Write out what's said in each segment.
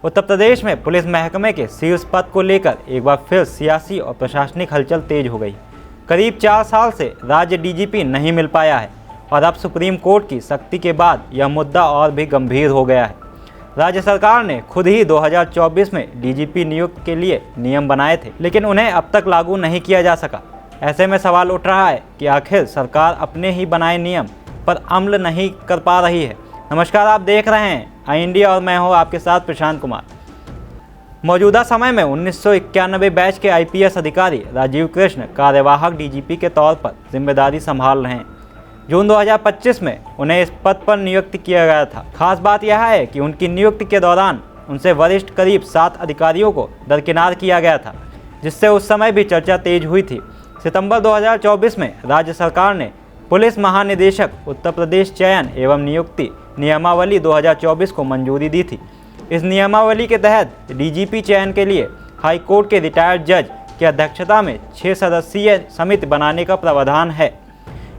उत्तर प्रदेश में पुलिस महकमे के शीर्ष पद को लेकर एक बार फिर सियासी और प्रशासनिक हलचल तेज हो गई। करीब 4 साल से राज्य डीजीपी नहीं मिल पाया है और अब सुप्रीम कोर्ट की सख्ती के बाद यह मुद्दा और भी गंभीर हो गया है। राज्य सरकार ने खुद ही 2024 में डीजीपी नियुक्ति के लिए नियम बनाए थे, लेकिन उन्हें अब तक लागू नहीं किया जा सका। ऐसे में सवाल उठ रहा है कि आखिर सरकार अपने ही बनाए नियम पर अमल नहीं कर पा रही है। नमस्कार, आप देख रहे हैं आई इंडिया और मैं हूं आपके साथ प्रशांत कुमार। मौजूदा समय में 1991 बैच के आईपीएस अधिकारी राजीव कृष्ण कार्यवाहक डीजीपी के तौर पर जिम्मेदारी संभाल रहे हैं। जून 2025 में उन्हें इस पद पर नियुक्त किया गया था। खास बात यह है कि उनकी नियुक्ति के दौरान उनसे वरिष्ठ करीब 7 अधिकारियों को दरकिनार किया गया था, जिससे उस समय भी चर्चा तेज हुई थी। सितंबर 2024 में राज्य सरकार ने पुलिस महानिदेशक उत्तर प्रदेश चयन एवं नियुक्ति नियमावली 2024 को मंजूरी दी थी। इस नियमावली के तहत डीजीपी चयन के लिए हाई कोर्ट के रिटायर्ड जज की अध्यक्षता में 6 सदस्यीय समिति बनाने का प्रावधान है।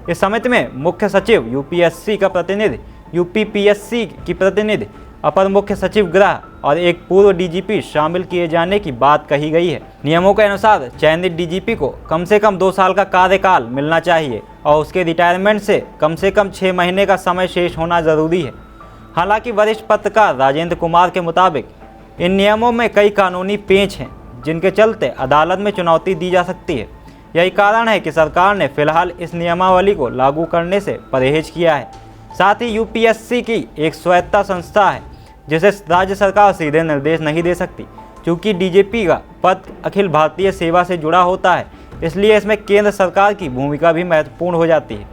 इस समिति में मुख्य सचिव यूपीएससी का प्रतिनिधि, यूपीपीएससी की प्रतिनिधि, अपर मुख्य सचिव गृह और एक पूर्व डीजीपी शामिल किए जाने की बात कही गई है। नियमों के अनुसार चयनित डीजीपी को कम से कम 2 साल का कार्यकाल मिलना चाहिए और उसके रिटायरमेंट से कम 6 महीने का समय शेष होना जरूरी है। हालांकि वरिष्ठ पत्रकार राजेंद्र कुमार के मुताबिक इन नियमों में कई कानूनी पेंच हैं, जिनके चलते अदालत में चुनौती दी जा सकती है। यही कारण है कि सरकार ने फिलहाल इस नियमावली को लागू करने से परहेज किया है। साथ ही यूपीएससी की एक स्वायत्ता संस्था है, जिसे राज्य सरकार सीधे निर्देश नहीं दे सकती। चूँकि डीजीपी का पद अखिल भारतीय सेवा से जुड़ा होता है, इसलिए इसमें केंद्र सरकार की भूमिका भी महत्वपूर्ण हो जाती है।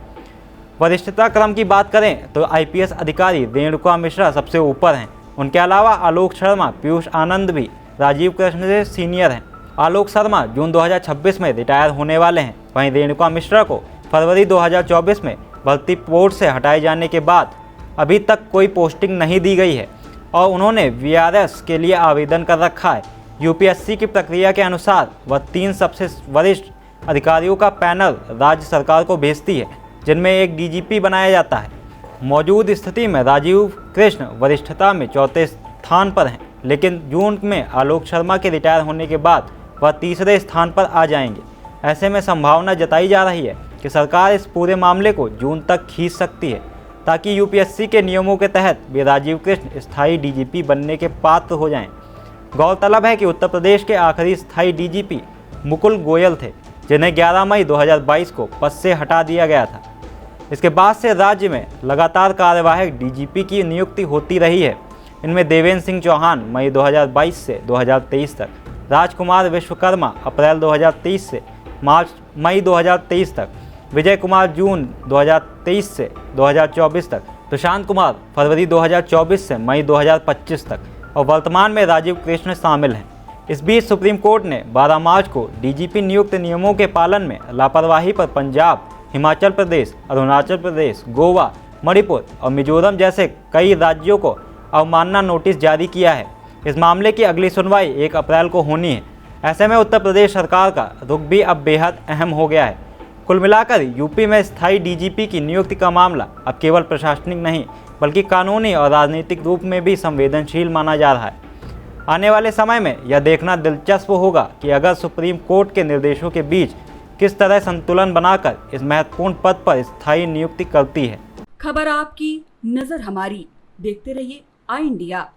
वरिष्ठता क्रम की बात करें तो आईपीएस अधिकारी रेणुका मिश्रा सबसे ऊपर हैं। उनके अलावा आलोक शर्मा, पीयूष आनंद भी राजीव कृष्ण से सीनियर हैं। आलोक शर्मा जून 2026 में रिटायर होने वाले हैं। वहीं रेणुका मिश्रा को फरवरी 2024 में भर्ती बोर्ड से हटाए जाने के बाद अभी तक कोई पोस्टिंग नहीं दी गई है और उन्होंने वीआरएस के लिए आवेदन कर रखा है। यूपीएससी की प्रक्रिया के अनुसार वह 3 सबसे वरिष्ठ अधिकारियों का पैनल राज्य सरकार को भेजती है, जिनमें एक डीजीपी बनाया जाता है। मौजूद स्थिति में राजीव कृष्ण वरिष्ठता में 4थे स्थान पर हैं, लेकिन जून में आलोक शर्मा के रिटायर होने के बाद वह 3रे स्थान पर आ जाएंगे। ऐसे में संभावना जताई जा रही है कि सरकार इस पूरे मामले को जून तक खींच सकती है, ताकि यूपीएससी के नियमों के तहत भी राजीव कृष्ण स्थायी डीजीपी बनने के पात्र हो जाएं। गौरतलब है कि उत्तर प्रदेश के आखिरी स्थायी डीजीपी मुकुल गोयल थे, जिन्हें 11 मई 2022 को पद से हटा दिया गया था। इसके बाद से राज्य में लगातार कार्यवाहक डीजीपी की नियुक्ति होती रही है। इनमें देवेंद्र सिंह चौहान मई 2022 से 2023 तक, राजकुमार विश्वकर्मा अप्रैल 2023 से मई 2023 तक, विजय कुमार जून 2023 से 2024 तक, प्रशांत कुमार फरवरी 2024 से मई 2025 तक और वर्तमान में राजीव कृष्ण शामिल हैं। इस बीच सुप्रीम कोर्ट ने 12 मार्च को डीजीपी नियुक्त नियमों के पालन में लापरवाही पर पंजाब, हिमाचल प्रदेश, अरुणाचल प्रदेश, गोवा, मणिपुर और मिजोरम जैसे कई राज्यों को अवमानना नोटिस जारी किया है। इस मामले की अगली सुनवाई 1 अप्रैल को होनी है। ऐसे में उत्तर प्रदेश सरकार का रुख भी अब बेहद अहम हो गया है। कुल मिलाकर यूपी में स्थायी डीजीपी की नियुक्ति का मामला अब केवल प्रशासनिक नहीं, बल्कि कानूनी और राजनीतिक रूप में भी संवेदनशील माना जा रहा है। आने वाले समय में यह देखना दिलचस्प होगा कि अगर सुप्रीम कोर्ट के निर्देशों के बीच किस तरह संतुलन बनाकर इस महत्वपूर्ण पद पर स्थायी नियुक्ति करती है। खबर आपकी, नजर हमारी। देखते रहिए आई इंडिया।